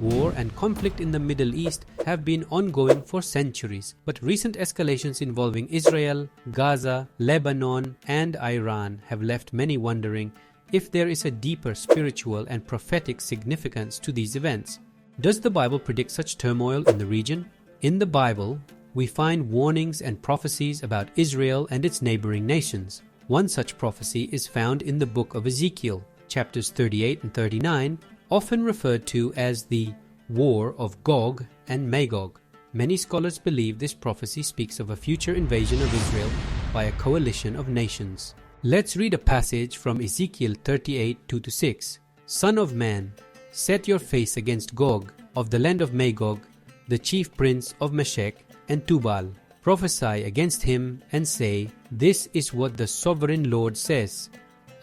War and conflict in the Middle East have been ongoing for centuries, but recent escalations involving Israel, Gaza, Lebanon, and Iran have left many wondering if there is a deeper spiritual and prophetic significance to these events. Does the Bible predict such turmoil in the region? In the Bible, we find warnings and prophecies about Israel and its neighboring nations. One such prophecy is found in the book of Ezekiel, chapters 38 and 39, often referred to as the War of Gog and Magog. Many scholars believe this prophecy speaks of a future invasion of Israel by a coalition of nations. Let's read a passage from Ezekiel 38, 2-6. Son of man, set your face against Gog of the land of Magog, the chief prince of Meshech and Tubal. Prophesy against him and say, This is what the sovereign Lord says.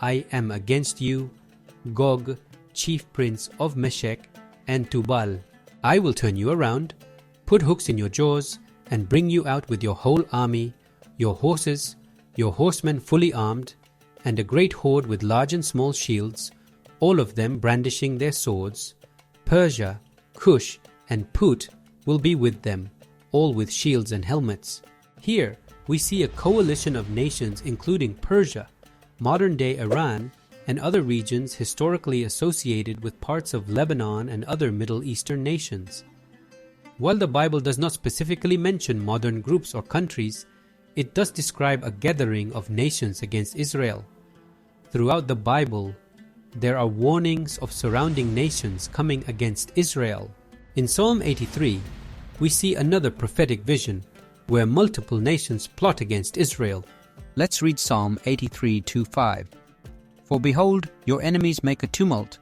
I am against you, Gog, chief prince of Meshech and Tubal. I will turn you around, put hooks in your jaws, and bring you out with your whole army, your horses, your horsemen fully armed, and a great horde with large and small shields, all of them brandishing their swords. Persia, Cush, and Put will be with them, all with shields and helmets. Here we see a coalition of nations including Persia, modern-day Iran, and other regions historically associated with parts of Lebanon and other Middle Eastern nations. While the Bible does not specifically mention modern groups or countries, it does describe a gathering of nations against Israel. Throughout the Bible, there are warnings of surrounding nations coming against Israel. In Psalm 83, we see another prophetic vision where multiple nations plot against Israel. Let's read Psalm 83, 2-5. For behold, your enemies make a tumult,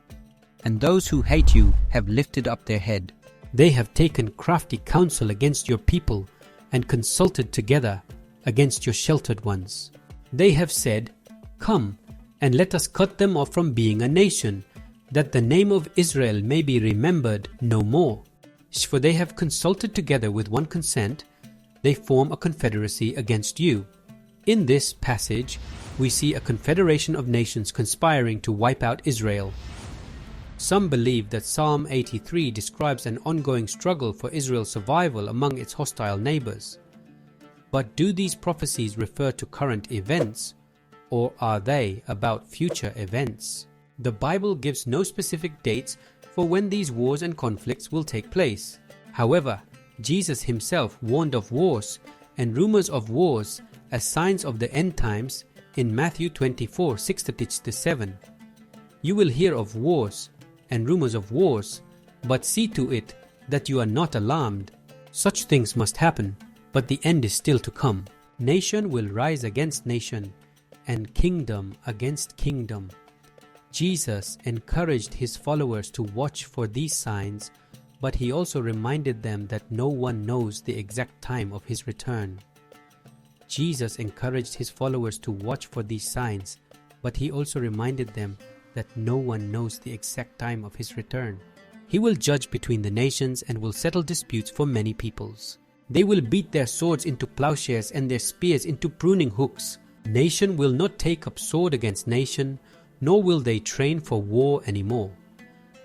and those who hate you have lifted up their head. They have taken crafty counsel against your people and consulted together against your sheltered ones. They have said, Come, and let us cut them off from being a nation, that the name of Israel may be remembered no more. For they have consulted together with one consent, they form a confederacy against you. In this passage, we see a confederation of nations conspiring to wipe out Israel. Some believe that Psalm 83 describes an ongoing struggle for Israel's survival among its hostile neighbors. But do these prophecies refer to current events, or are they about future events? The Bible gives no specific dates for when these wars and conflicts will take place. However, Jesus himself warned of wars and rumors of wars as signs of the end times in Matthew 24, 6-7. You will hear of wars and rumors of wars, but see to it that you are not alarmed. Such things must happen, but the end is still to come. Nation will rise against nation, and kingdom against kingdom. Jesus encouraged his followers to watch for these signs, but he also reminded them that no one knows the exact time of his return. Jesus encouraged his followers to watch for these signs, but he also reminded them that no one knows the exact time of his return. He will judge between the nations and will settle disputes for many peoples. They will beat their swords into plowshares and their spears into pruning hooks. Nation will not take up sword against nation, nor will they train for war anymore.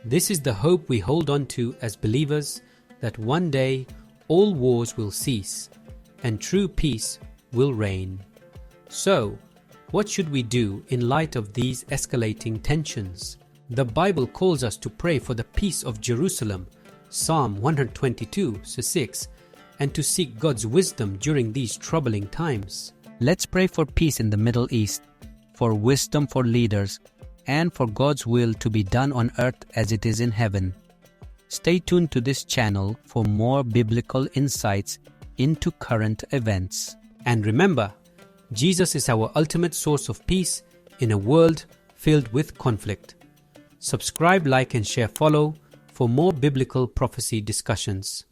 This is the hope we hold on to as believers, that one day all wars will cease and true peace will reign. So, what should we do in light of these escalating tensions? The Bible calls us to pray for the peace of Jerusalem, Psalm 122:6, and to seek God's wisdom during these troubling times. Let's pray for peace in the Middle East, for wisdom for leaders, and for God's will to be done on earth as it is in heaven. Stay tuned to this channel for more biblical insights into current events. And remember, Jesus is our ultimate source of peace in a world filled with conflict. Subscribe, like, and share, follow for more biblical prophecy discussions.